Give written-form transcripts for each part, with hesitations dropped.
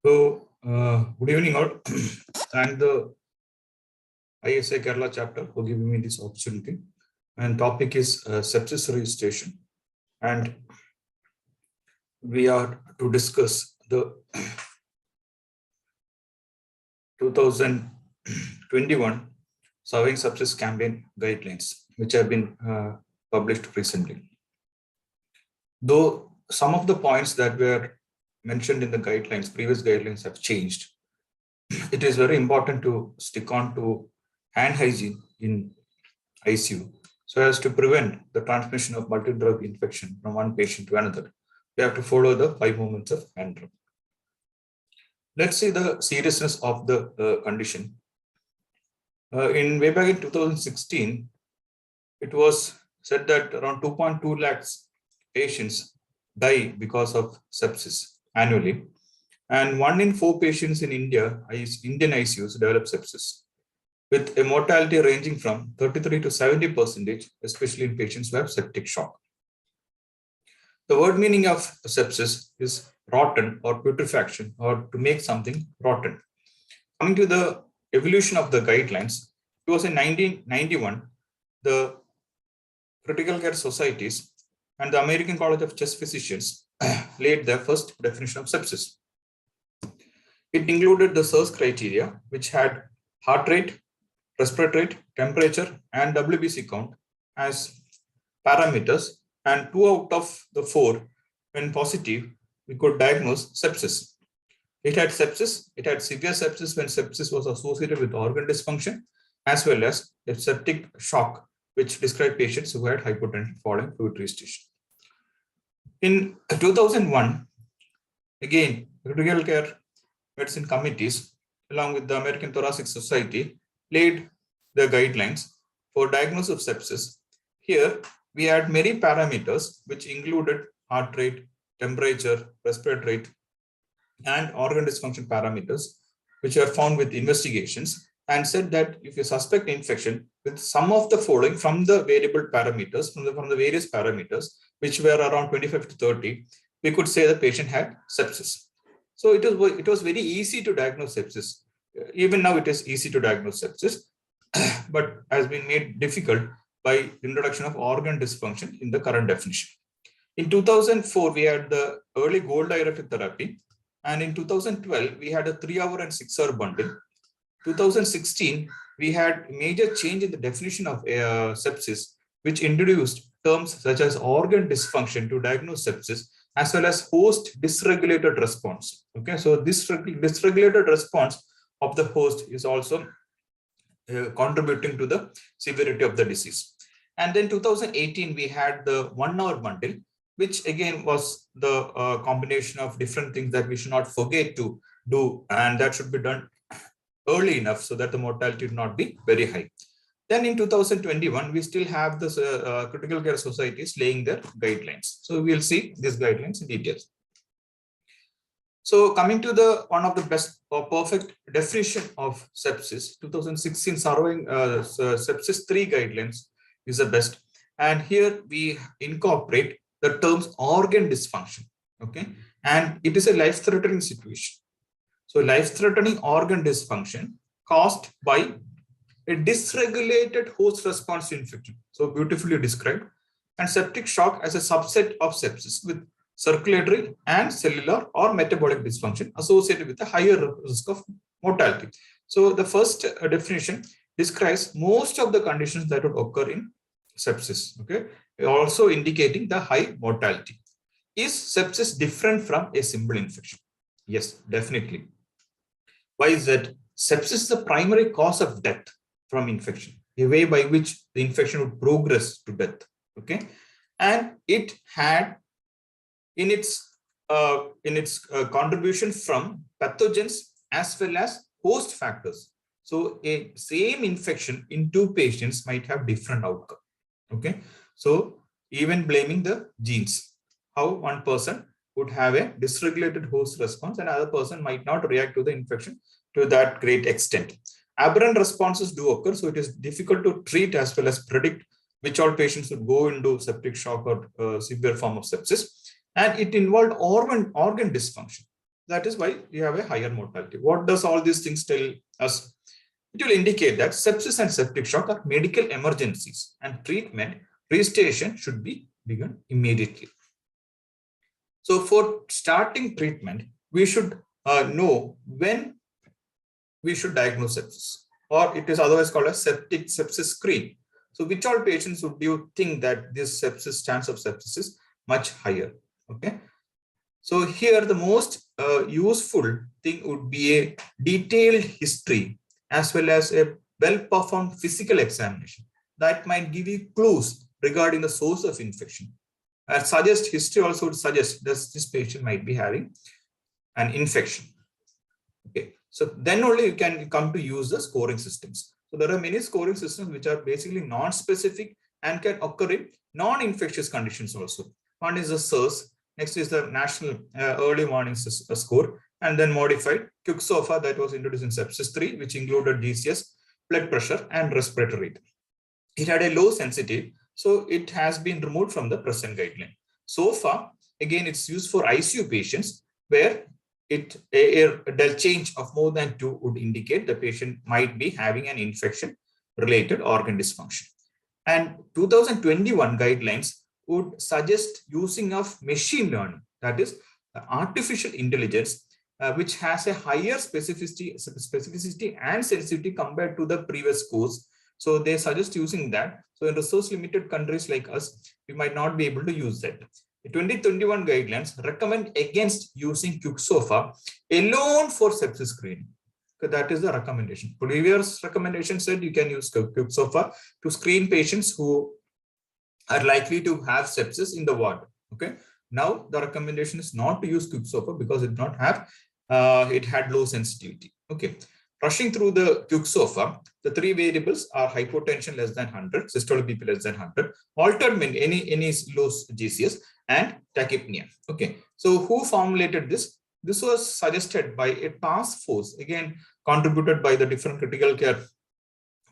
Good evening all. Thank the ISA Kerala chapter for giving me this opportunity. And topic is sepsis registration. And we are to discuss the 2021 Surveying Sepsis Campaign Guidelines, which have been published recently. Though some of the points that were mentioned in the guidelines, previous guidelines have changed, it is very important to stick on to hand hygiene in ICU so as to prevent the transmission of multi-drug infection from one patient to another. We have to follow the 5 movements of hand rub. Let's see the seriousness of the condition. Way back in 2016, it was said that around 2.2 lakhs patients die because of sepsis annually, and 1 in 4 patients in Indian ICUs develop sepsis, with a mortality ranging from 33 to 70%, especially in patients who have septic shock. The word meaning of sepsis is rotten or putrefaction, or to make something rotten. Coming to the evolution of the guidelines, it was in 1991, the critical care societies and the American College of Chest Physicians laid their first definition of sepsis. It included the SIRS criteria, which had heart rate, respiratory rate, temperature, and WBC count as parameters, and 2 out of the 4, when positive, we could diagnose sepsis. It had sepsis, it had severe sepsis when sepsis was associated with organ dysfunction, as well as a septic shock, which described patients who had hypotension following fluid resuscitation. In 2001, again, critical care medicine committees, along with the American Thoracic Society, laid the guidelines for diagnosis of sepsis. Here, we had many parameters which included heart rate, temperature, respiratory rate, and organ dysfunction parameters, which are found with investigations, and said that if you suspect infection with some of the following from the variable parameters, from the various parameters, which were around 25 to 30, we could say the patient had sepsis. So it was very easy to diagnose sepsis. Even now it is easy to diagnose sepsis, but has been made difficult by introduction of organ dysfunction in the current definition. In 2004, we had the early goal-directed therapy, and in 2012, we had a 3-hour and 6-hour bundle. 2016, we had major change in the definition of sepsis, which introduced terms such as organ dysfunction to diagnose sepsis, as well as host dysregulated response. Okay, so this dysregulated response of the host is also contributing to the severity of the disease. And then 2018, we had the 1-hour bundle, which again was the combination of different things that we should not forget to do, and that should be done early enough so that the mortality would not be very high. Then in 2021, we still have this critical care societies laying their guidelines. So we'll see these guidelines in details. So coming to the one of the best or perfect definition of sepsis, 2016 Surveying Sepsis 3 guidelines is the best. And here we incorporate the terms organ dysfunction, okay? And it is a life-threatening situation. So life-threatening organ dysfunction caused by a dysregulated host response to infection. So beautifully described. And septic shock as a subset of sepsis with circulatory and cellular or metabolic dysfunction associated with a higher risk of mortality. So the first definition describes most of the conditions that would occur in sepsis, okay? Also indicating the high mortality. Is sepsis different from a simple infection? Yes, definitely. Why is that? Sepsis is the primary cause of death from infection, a way by which the infection would progress to death, okay? And it had in its contribution from pathogens as well as host factors. So a same infection in 2 patients might have different outcome, okay? So even blaming the genes, how one person would have a dysregulated host response and another person might not react to the infection to that great extent. Aberrant responses do occur, so it is difficult to treat as well as predict which all patients would go into septic shock or severe form of sepsis. And it involved organ dysfunction. That is why you have a higher mortality. What does all these things tell us? It will indicate that sepsis and septic shock are medical emergencies and treatment resuscitation should be begun immediately. So for starting treatment, we should know when we should diagnose sepsis, or it is otherwise called a sepsis screen. So which all patients would you think that this sepsis chance of sepsis is much higher? Okay. So here the most useful thing would be a detailed history as well as a well-performed physical examination that might give you clues regarding the source of infection. History also would suggest that this patient might be having an infection. Okay, so then only you can come to use the scoring systems. So there are many scoring systems which are basically non-specific and can occur in non-infectious conditions also. One is the SIRS, next is the National Early Warning Score, and then modified QSOFA that was introduced in Sepsis 3, which included GCS, blood pressure, and respiratory rate. It had a low sensitivity, so it has been removed from the present guideline. SOFA, again, it's used for ICU patients where a change of more than 2 would indicate the patient might be having an infection-related organ dysfunction. And 2021 guidelines would suggest using of machine learning, that is artificial intelligence, which has a higher specificity and sensitivity compared to the previous scores. So they suggest using that. So in resource limited countries like us, we might not be able to use that. The 2021 guidelines recommend against using QSOFA alone for sepsis screening. So that is the recommendation. Previous recommendation said you can use QSOFA to screen patients who are likely to have sepsis in the ward. Okay. Now the recommendation is not to use QSOFA because it did not have, it had low sensitivity. Okay. Rushing through the QSOFA, the 3 variables are hypotension less than 100, systolic BP less than 100, altered any low GCS, and tachypnea. Okay. So who formulated this? This was suggested by a task force, again contributed by the different critical care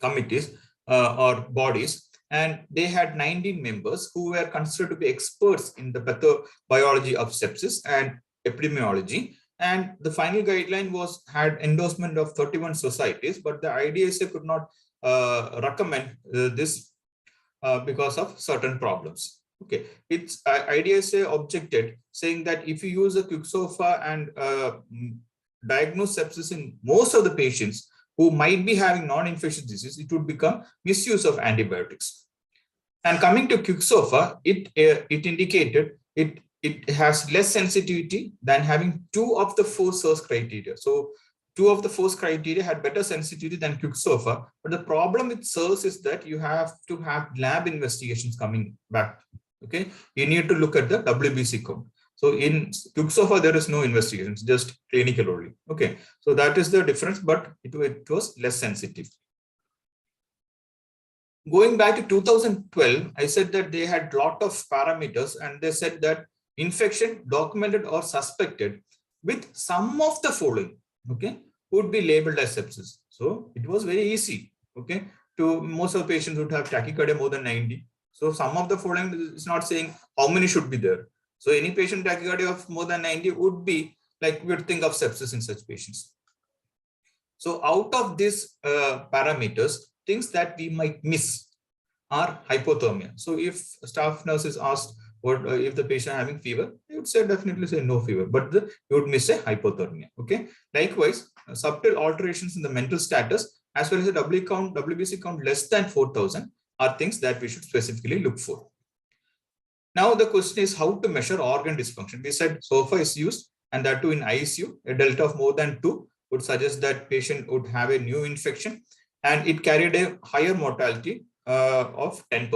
committees or bodies, and they had 19 members who were considered to be experts in the pathobiology of sepsis and epidemiology. And the final guideline had endorsement of 31 societies, but the IDSA could not recommend this because of certain problems. Okay, it's IDSA objected, saying that if you use a QSOFA and diagnose sepsis in most of the patients who might be having non-infectious disease, it would become misuse of antibiotics. And coming to QSOFA, it indicated it has less sensitivity than having 2 of the 4 source criteria. So 2 of the 4 criteria had better sensitivity than QSOFA. But the problem with SIRS is that you have to have lab investigations coming back. Okay, you need to look at the WBC count. So in QSOFA, there is no investigations, just clinical only. Okay, so that is the difference, but it was less sensitive. Going back to 2012, I said that they had a lot of parameters, and they said that infection documented or suspected with some of the following, okay, would be labeled as sepsis. So it was very easy, okay, to most of the patients would have tachycardia more than 90. So some of the following is not saying how many should be there. So any patient tachycardia of more than 90 would be like we would think of sepsis in such patients. So out of these parameters, things that we might miss are hypothermia. So if staff nurse is asked, what if the patient having fever, you would say definitely say no fever, but you would miss a hypothermia. Okay. Likewise, subtle alterations in the mental status as well as a WBC count less than 4,000 are things that we should specifically look for. Now the question is how to measure organ dysfunction. We said SOFA is used, and that too in ICU. A delta of more than 2 would suggest that patient would have a new infection, and it carried a higher mortality of 10%.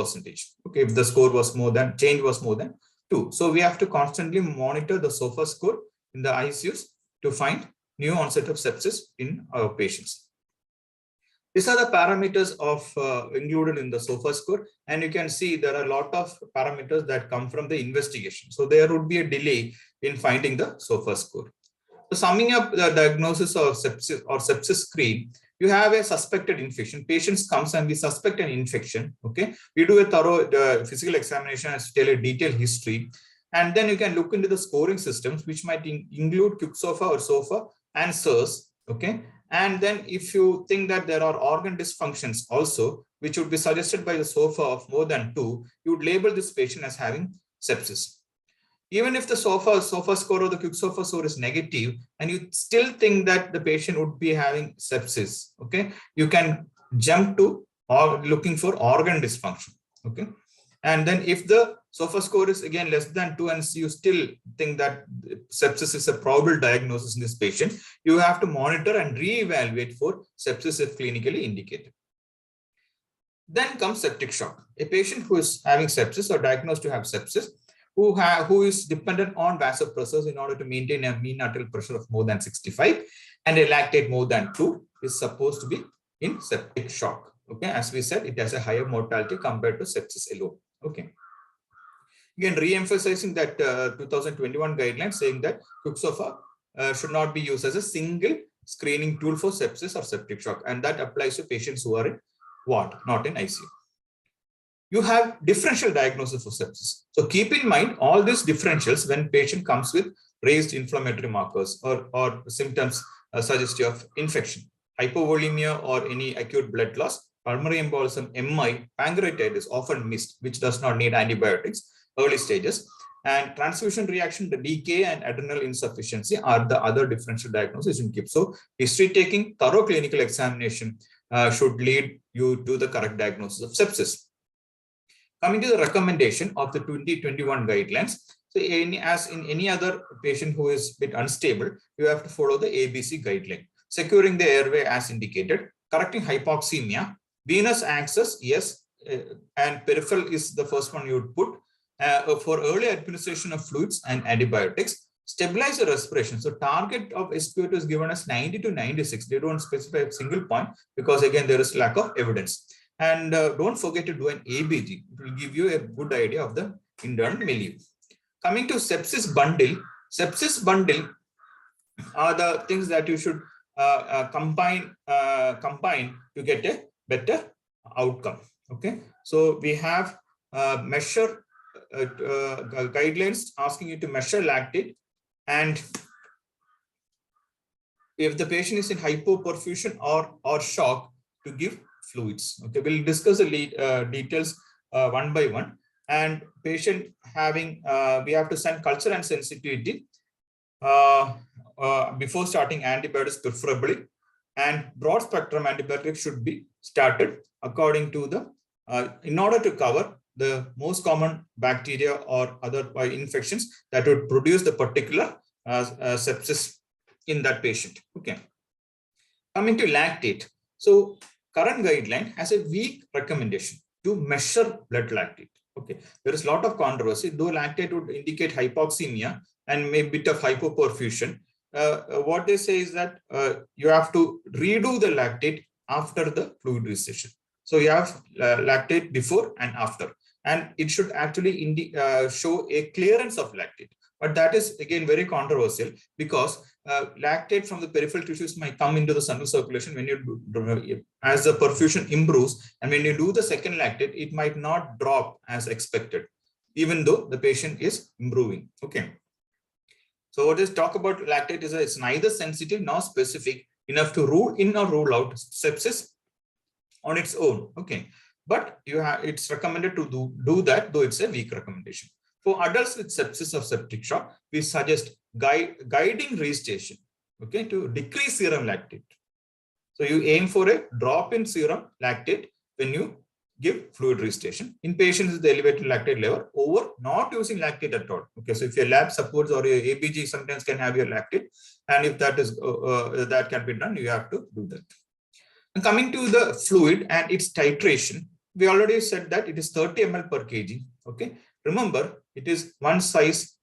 Okay, if the score was change was more than 2. So we have to constantly monitor the SOFA score in the ICUs to find new onset of sepsis in our patients. These are the parameters included in the SOFA score, and you can see there are a lot of parameters that come from the investigation. So there would be a delay in finding the SOFA score. So summing up the diagnosis of sepsis or sepsis screen, you have a suspected infection. Patients comes and we suspect an infection. Okay, we do a thorough physical examination and tell a detailed history. And then you can look into the scoring systems, which might include QSOFA or SOFA and SIRS. Okay. And then if you think that there are organ dysfunctions also, which would be suggested by the SOFA of more than 2, you would label this patient as having sepsis. Even if the SOFA score or the QSOFA score is negative, and you still think that the patient would be having sepsis, okay, you can jump to or looking for organ dysfunction. Okay. And then if the SOFA score is again less than 2 and you still think that sepsis is a probable diagnosis in this patient, you have to monitor and re-evaluate for sepsis if clinically indicated. Then comes septic shock. A patient who is having sepsis or diagnosed to have sepsis, who is dependent on vasopressors in order to maintain a mean arterial pressure of more than 65 and a lactate more than 2 is supposed to be in septic shock. Okay, as we said, it has a higher mortality compared to sepsis alone. Okay. Again, re-emphasizing that 2021 guidelines saying that QSOFA should not be used as a single screening tool for sepsis or septic shock, and that applies to patients who are in ward, not in ICU. You have differential diagnosis for sepsis. So keep in mind all these differentials when patient comes with raised inflammatory markers or symptoms suggestive of infection, hypovolemia or any acute blood loss, pulmonary embolism, MI, pancreatitis often missed, which does not need antibiotics, early stages, and transfusion reaction, the decay and adrenal insufficiency are the other differential diagnosis in keep. So history taking, thorough clinical examination should lead you to the correct diagnosis of sepsis. Coming to the recommendation of the 2021 guidelines, so as in any other patient who is a bit unstable, you have to follow the ABC guideline. Securing the airway as indicated, correcting hypoxemia, venous access, yes, and peripheral is the first one you would put. For early administration of fluids and antibiotics, stabilize the respiration. So target of SpO2 is given as 90 to 96. They don't specify a single point because again, there is lack of evidence. And don't forget to do an ABG. It will give you a good idea of the internal milieu. Coming to sepsis bundle are the things that you should combine to get a better outcome. Okay, so we have measure guidelines asking you to measure lactate, and if the patient is in hypoperfusion or shock, to give fluids. Okay, we'll discuss the details one by one. And patient having, we have to send culture and sensitivity before starting antibiotics preferably, and broad spectrum antibiotics should be started according to the, in order to cover the most common bacteria or other infections that would produce the particular sepsis in that patient. Okay. Coming to lactate. So current guideline has a weak recommendation to measure blood lactate. Okay, there is a lot of controversy, though lactate would indicate hypoxemia and maybe bit of hypoperfusion. What they say is that you have to redo the lactate after the fluid resuscitation. So you have lactate before and after, and it should actually show a clearance of lactate. But that is again very controversial because lactate from the peripheral tissues might come into the central circulation when you do, as the perfusion improves, and when you do the second lactate, it might not drop as expected, even though the patient is improving. Okay. So what is talk about lactate is that it's neither sensitive nor specific enough to rule in or rule out sepsis on its own. Okay, but you have, it's recommended to do that, though it's a weak recommendation. For adults with sepsis or septic shock, we suggest guiding resuscitation, okay, to decrease serum lactate. So you aim for a drop in serum lactate when you give fluid resuscitation in patients with elevated lactate level over not using lactate at all. Okay, so if your lab supports or your ABG sometimes can have your lactate, and if that is that can be done, you have to do that. And coming to the fluid and its titration, we already said that it is 30 ml per kg. Okay, remember it is one size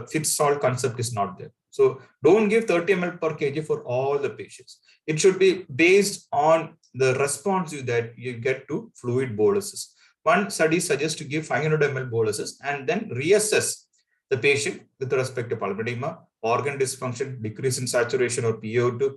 fits all concept is not there. So don't give 30 ml per kg for all the patients. It should be based on the response that you get to fluid boluses. One study suggests to give 500 ml boluses and then reassess the patient with respect to pulmonary edema, organ dysfunction, decrease in saturation or PaO2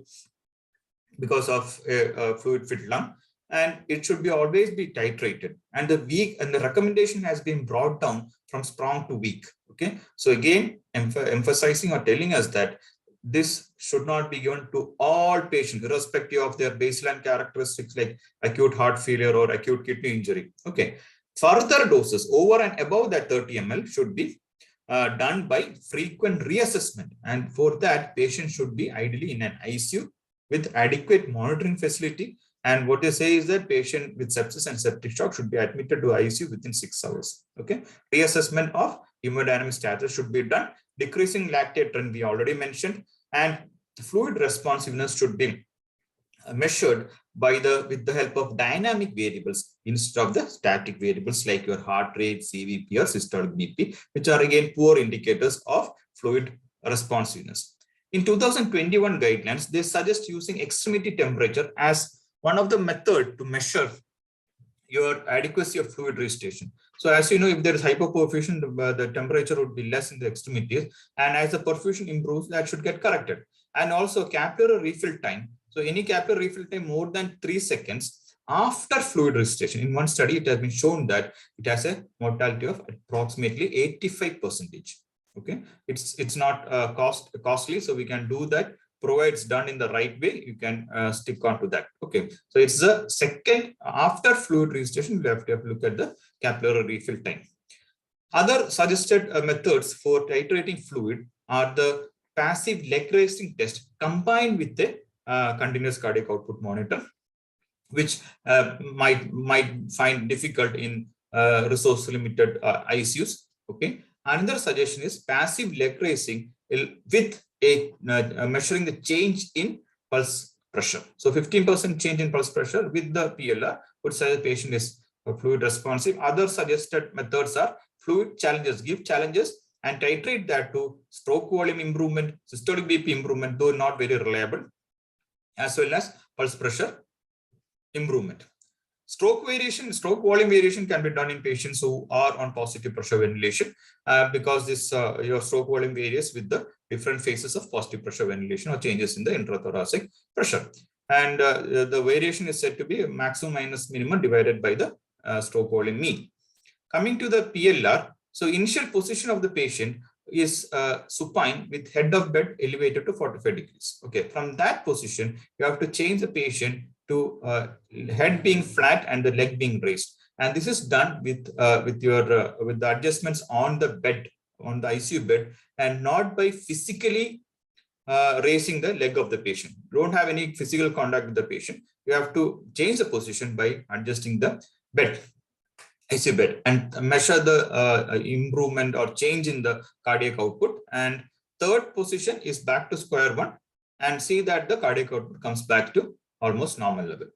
because of a fluid fit lung, and it should be always be titrated. And the recommendation has been brought down from strong to weak. Okay, so again, emphasizing or telling us that this should not be given to all patients, irrespective of their baseline characteristics like acute heart failure or acute kidney injury. Okay, further doses over and above that 30 ml should be done by frequent reassessment, and for that, patient should be ideally in an ICU with adequate monitoring facility. And what they say is that patient with sepsis and septic shock should be admitted to ICU within 6 hours. Okay, reassessment of hemodynamic status should be done. Decreasing lactate trend we already mentioned, and fluid responsiveness should be measured with the help of dynamic variables instead of the static variables like your heart rate, CVP, or systolic BP, which are again poor indicators of fluid responsiveness. In 2021 guidelines, they suggest using extremity temperature as one of the methods to measure your adequacy of fluid resuscitation. So as you know, if there is hypoperfusion, the temperature would be less in the extremities, and as the perfusion improves, that should get corrected. And also capillary refill time. So any capillary refill time more than 3 seconds after fluid resuscitation. In one study, it has been shown that it has a mortality of approximately 85%. Okay, it's not costly, so we can do that. Provided it's done in the right way, you can stick on to that. Okay, so it's the second after fluid resuscitation. We have to look at the capillary refill time. Other suggested methods for titrating fluid are the passive leg raising test combined with the continuous cardiac output monitor, which might find difficult in resource limited ICUs. Okay, another suggestion is passive leg raising with measuring the change in pulse pressure. So 15% change in pulse pressure with the PLR would say the patient is fluid responsive. Other suggested methods are fluid challenges, give challenges and titrate that to stroke volume improvement, systolic BP improvement, though not very reliable, as well as pulse pressure improvement. Stroke volume variation can be done in patients who are on positive pressure ventilation because this your stroke volume varies with the different phases of positive pressure ventilation or changes in the intrathoracic pressure. And the variation is said to be maximum minus minimum divided by the stroke volume mean. Coming to the PLR, so initial position of the patient is supine with head of bed elevated to 45 degrees. Okay, from that position, you have to change the patient to head being flat and the leg being raised, and this is done with the adjustments on the bed, on the ICU bed, and not by physically raising the leg of the patient. Don't have any physical contact with the patient. You have to change the position by adjusting the bed, ICU bed, and measure the improvement or change in the cardiac output. And third position is back to square one, and see that the cardiac output comes back to almost normal level.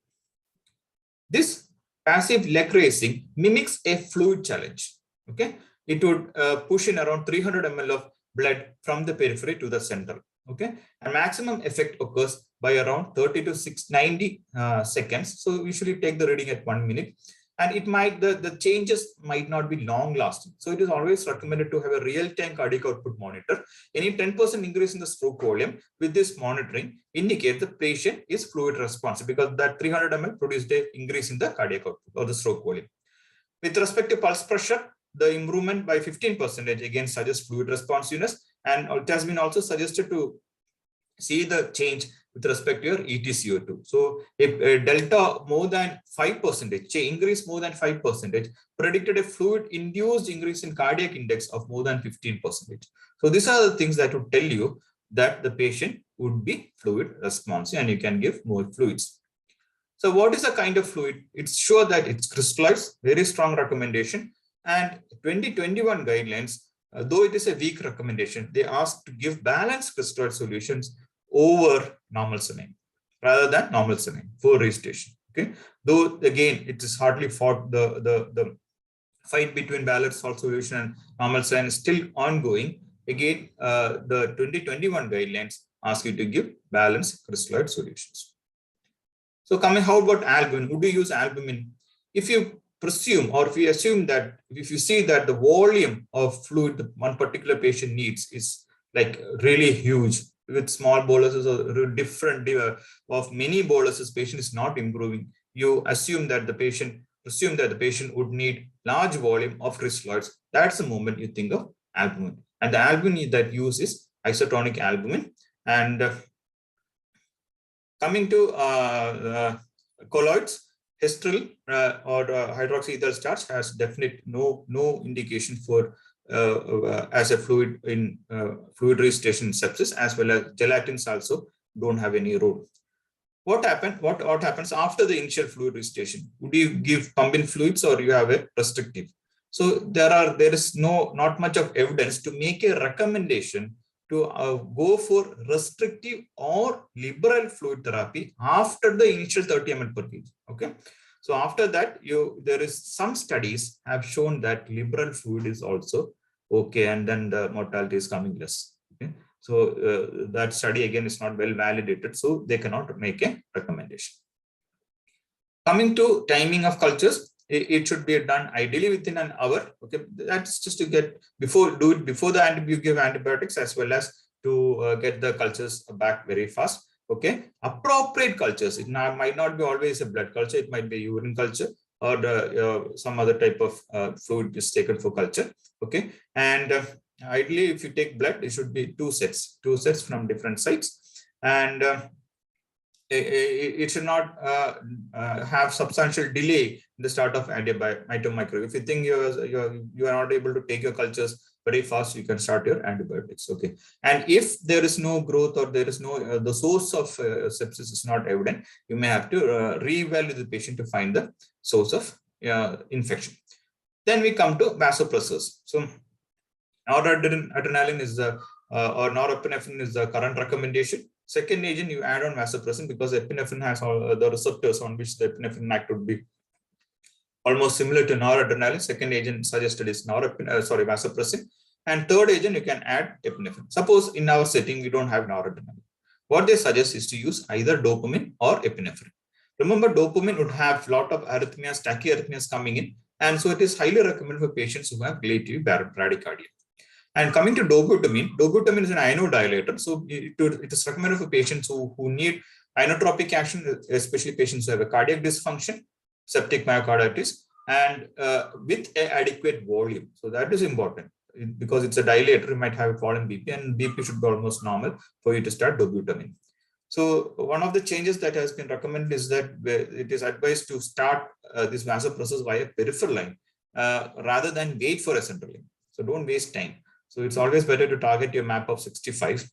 This passive leg raising mimics a fluid challenge. Okay, it would push in around 300 ml of blood from the periphery to the center. Okay, and maximum effect occurs by around 30 to 690 seconds. So we usually take the reading at 1 minute, and it might the changes might not be long lasting. So it is always recommended to have a real-time cardiac output monitor. Any 10% increase in the stroke volume with this monitoring indicates the patient is fluid responsive, because that 300 ml produced an increase in the cardiac output or the stroke volume. With respect to pulse pressure, the improvement by 15% again suggests fluid responsiveness, and it has been also suggested to see the change with respect to your EtCO2. So if a delta more than 5%, increase more than 5%, predicted a fluid induced increase in cardiac index of more than 15%. So these are the things that would tell you that the patient would be fluid responsive and you can give more fluids. So what is a kind of fluid? It's sure that it's crystallized, very strong recommendation. And 2021 guidelines, though it is a weak recommendation, they ask to give balanced crystalloid solutions over normal saline rather than normal saline for resuscitation. Okay, though again it is hardly fought, the fight between balanced salt solution and normal saline is still ongoing. Again, the 2021 guidelines ask you to give balanced crystalloid solutions. So how about albumin? Would you use albumin? If you presume, or if you assume that, if you see that the volume of fluid that one particular patient needs is like really huge, with small boluses or different of many boluses, patient is not improving, you assume that the patient would need large volume of crystalloids. That's the moment you think of albumin. And the albumin that use is isotonic albumin. And coming to colloids, Histril or hydroxyethyl starch has definite no indication for as a fluid in fluid resuscitation sepsis, as well as gelatins also don't have any role. What happens after the initial fluid resuscitation? Would you give pump in fluids or you have a restrictive? So there is not much of evidence to make a recommendation to go for restrictive or liberal fluid therapy after the initial 30 ml per kg. Okay, so after that, there is some studies have shown that liberal fluid is also okay, and then the mortality is coming less. Okay, so that study again is not well validated, so they cannot make a recommendation. Coming to timing of cultures, it should be done ideally within an hour. Okay, that's just to do it before you give antibiotics, as well as to get the cultures back very fast. Okay, appropriate cultures. It might not be always a blood culture. It might be urine culture or some other type of fluid is taken for culture. Okay, and ideally, if you take blood, it should be two sets from different sites, and it should not have substantial delay in the start of antimicrobial. If you think you are not able to take your cultures very fast, you can start your antibiotics. Okay, and if there is no growth or there is no the source of sepsis is not evident, you may have to reevaluate the patient to find the source of infection. Then we come to vasopressors. So noradrenaline is the or norepinephrine is the current recommendation. Second agent, you add on vasopressin because epinephrine has all the receptors on which the epinephrine act would be almost similar to noradrenaline. Second agent suggested is vasopressin. And third agent, you can add epinephrine. Suppose in our setting, we don't have noradrenaline. What they suggest is to use either dopamine or epinephrine. Remember, dopamine would have a lot of arrhythmias, tachyarrhythmias coming in. And so it is highly recommended for patients who have relative bradycardia. And coming to dobutamine is an inodilator. So it is recommended for patients who need inotropic action, especially patients who have a cardiac dysfunction, septic myocarditis, and with an adequate volume. So that is important because it's a dilator. You might have a fallen BP, and BP should be almost normal for you to start dobutamine. So one of the changes that has been recommended is that it is advised to start this vasopressors via peripheral line rather than wait for a central line. So don't waste time. So it's always better to target your MAP of 65.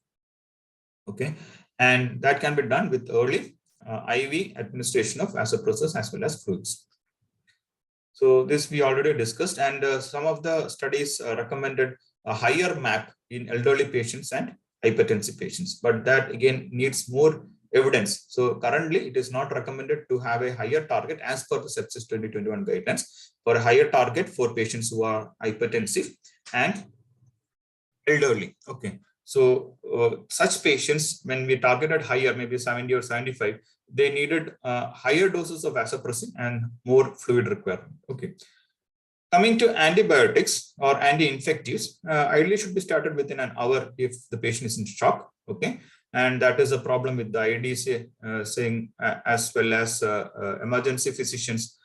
Okay, and that can be done with early IV administration of vasopressors as well as fluids. So this we already discussed, and some of the studies recommended a higher MAP in elderly patients and hypertensive patients, but that again needs more evidence. So currently it is not recommended to have a higher target as per the Sepsis 2021 guidelines for a higher target for patients who are hypertensive and elderly. Okay, so such patients, when we targeted higher, maybe 70 or 75, they needed higher doses of vasopressin and more fluid requirement. Okay, coming to antibiotics or anti-infectives, ideally should be started within an hour if the patient is in shock. Okay, and that is a problem with the IDC saying as well as emergency physicians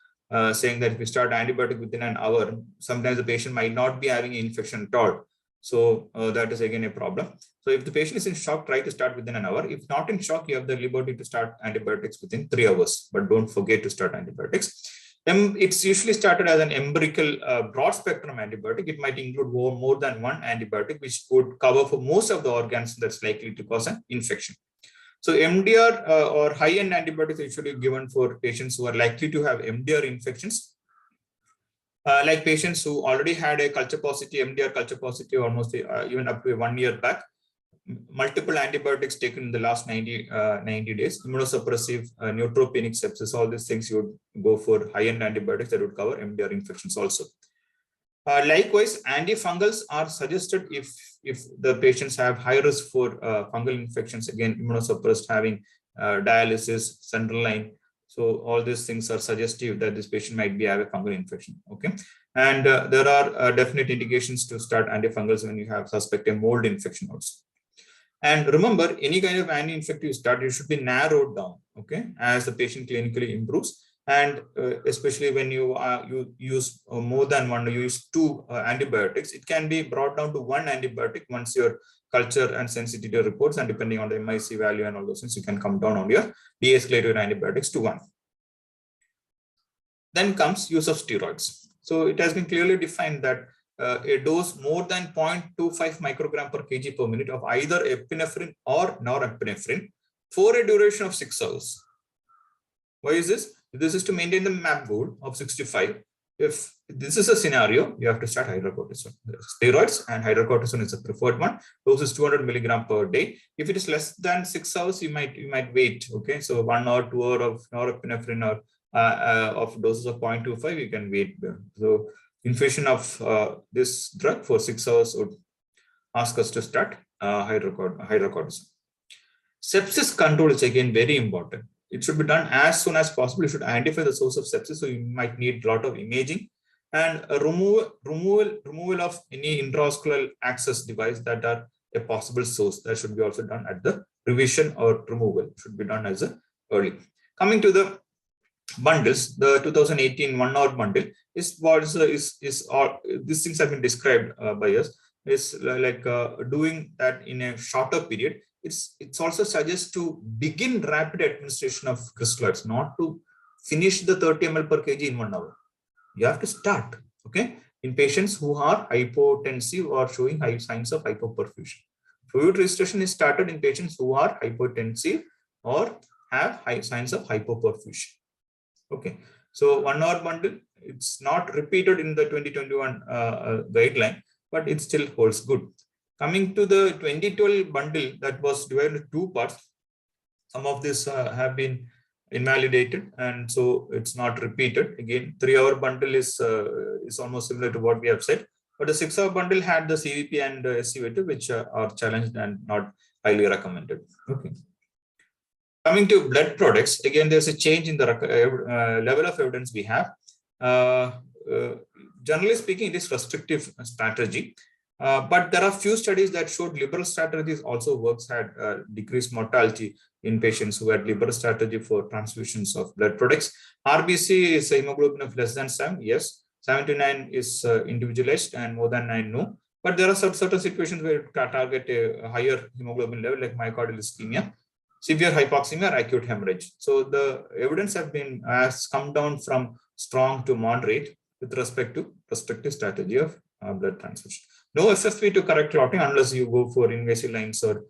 saying that if we start antibiotic within an hour, sometimes the patient might not be having infection at all. So that is again a problem. So if the patient is in shock, try to start within an hour. If not in shock, you have the liberty to start antibiotics within 3 hours, but don't forget to start antibiotics. It's usually started as an empirical broad spectrum antibiotic. It might include more than one antibiotic, which would cover for most of the organs that's likely to cause an infection. So MDR or high-end antibiotics are usually given for patients who are likely to have MDR infections. Like patients who already had a culture positive, MDR culture positive almost even up to 1 year back, multiple antibiotics taken in the last 90 days, immunosuppressive, neutropenic sepsis, all these things you would go for high-end antibiotics that would cover MDR infections also. Likewise, antifungals are suggested if the patients have high risk for fungal infections, again, immunosuppressed, having dialysis, central line. So all these things are suggestive that this patient might be have a fungal infection. Okay, and there are definite indications to start antifungals when you have suspected mold infection also. And remember, any kind of anti-infective start, it should be narrowed down. Okay, as the patient clinically improves. And especially when you use more than one, you use two antibiotics, it can be brought down to one antibiotic once your culture and sensitivity reports, and depending on the MIC value and all those things, you can come down on your de-escalate your antibiotics to one. Then comes use of steroids. So it has been clearly defined that a dose more than 0.25 microgram per kg per minute of either epinephrine or norepinephrine for a duration of 6 hours. Why is this? This is to maintain the MAP goal of 65. If this is a scenario, you have to start hydrocortisone. Steroids and hydrocortisone is the preferred one. Dose is 200 milligram per day. If it is less than 6 hours, you might wait. Okay, so 1 or 2 hours of norepinephrine or of doses of 0.25, you can wait. So infusion of this drug for 6 hours would ask us to start hydrocortisone. Sepsis control is again very important. It should be done as soon as possible. You should identify the source of sepsis. So you might need a lot of imaging and a removal of any intravascular access device that are a possible source. That should be also done at the revision or removal. Should be done as a early. Coming to the bundles, the 2018 1-hour bundle is all these things have been described by us. Is like doing that in a shorter period. It's also suggests to begin rapid administration of crystalloids, not to finish the 30 ml per kg in 1 hour. You have to start, okay, in patients who are hypotensive or showing high signs of hypoperfusion. Fluid resuscitation is started in patients who are hypotensive or have high signs of hypoperfusion. Okay, so 1 hour bundle, it's not repeated in the 2021 guideline, but it still holds good. Coming to the 2012 bundle that was divided into 2 parts, some of this have been invalidated, and so it's not repeated. Again, 3-hour bundle is almost similar to what we have said, but the 6-hour bundle had the CVP and SCVT, which are challenged and not highly recommended. Okay. Coming to blood products, again, there's a change in the level of evidence we have. Generally speaking, it is restrictive strategy. But there are few studies that showed liberal strategies also works at decreased mortality in patients who had liberal strategy for transfusions of blood products. RBC is a hemoglobin of less than 7, yes. 7 to 9 is individualized, and more than 9, no. But there are certain situations where it can target a higher hemoglobin level, like myocardial ischemia, severe hypoxemia, or acute hemorrhage. So the evidence has come down from strong to moderate with respect to restrictive strategy of blood transfusion. No FFP to correct clotting unless you go for invasive lines or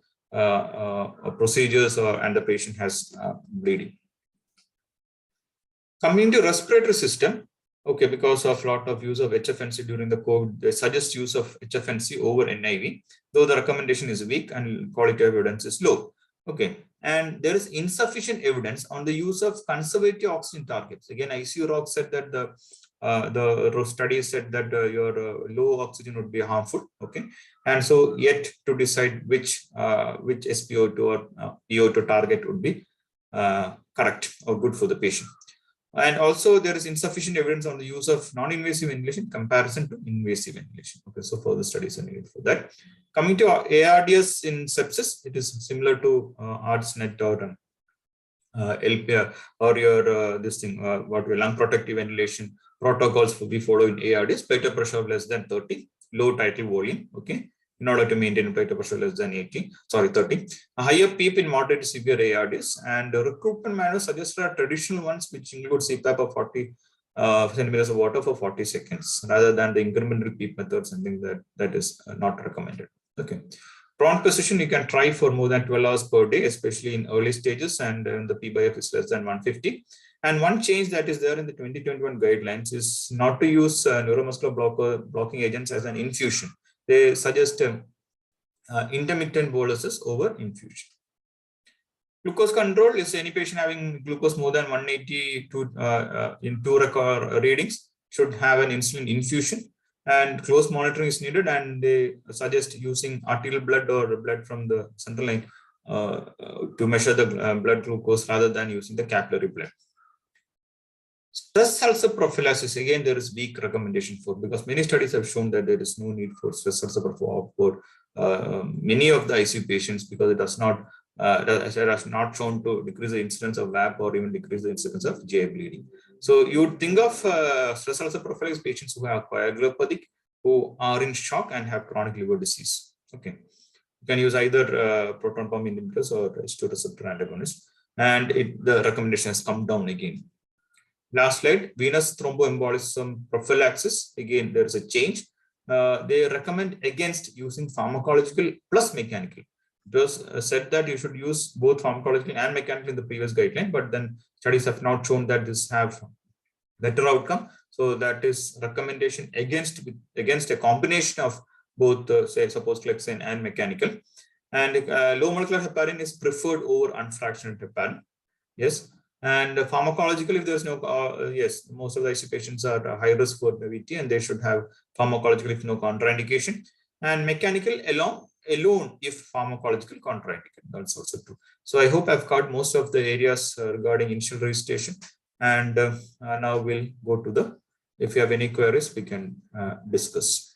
procedures and the patient has bleeding. Coming to respiratory system, okay, because of lot of use of HFNC during the COVID, they suggest use of HFNC over NIV, though the recommendation is weak and quality of evidence is low. Okay, and there is insufficient evidence on the use of conservative oxygen targets. Again, ICU-ROC said that the study said that your low oxygen would be harmful. Okay, and so yet to decide which SpO2 or PO2 target would be correct or good for the patient. And also there is insufficient evidence on the use of non-invasive ventilation in comparison to invasive ventilation. Okay, so further studies are needed for that. Coming to ARDS in sepsis, it is similar to ARDSNet or LPR or your this thing, what we lung protective ventilation protocols we follow in ARDS. Platelet pressure of less than 30, low tidal volume. Okay, in order to maintain platelet pressure less than 30. A higher PEEP in moderate to severe ARDS, and recruitment manual suggested are traditional ones, which include CPAP of 40 centimeters of water for 40 seconds, rather than the incremental PEEP method, something that is not recommended. Okay. Prompt position you can try for more than 12 hours per day, especially in early stages, and the P/F is less than 150. And one change that is there in the 2021 guidelines is not to use neuromuscular blocking agents as an infusion. They suggest intermittent boluses over infusion. Glucose control is any patient having glucose more than 180 in 2 record readings should have an insulin infusion, and close monitoring is needed, and they suggest using arterial blood or blood from the central line to measure the blood glucose rather than using the capillary blood. Stress ulcer prophylaxis, again, there is weak recommendation for, because many studies have shown that there is no need for stress ulcer for many of the ICU patients, because it has not shown to decrease the incidence of VAP or even decrease the incidence of GI bleeding. So you would think of stress ulcer prophylaxis patients who have coagulopathic, who are in shock and have chronic liver disease. Okay, you can use either proton pump inhibitors or H2 receptor antagonists, and the recommendation has come down again. Last slide, venous thromboembolism prophylaxis. Again, there is a change. They recommend against using pharmacological plus mechanical. It was said that you should use both pharmacological and mechanical in the previous guideline, but then studies have now shown that this have better outcome. So that is recommendation against a combination of both, say, suppose Clexane and mechanical. And low molecular heparin is preferred over unfractionated heparin. Yes. And pharmacological, if there's no, yes, most of the ICU patients are high risk for VT and they should have pharmacological if no contraindication. And mechanical alone if pharmacological contraindication. That's also true. So I hope I've covered most of the areas regarding initial registration. And now we'll go to if you have any queries, we can discuss.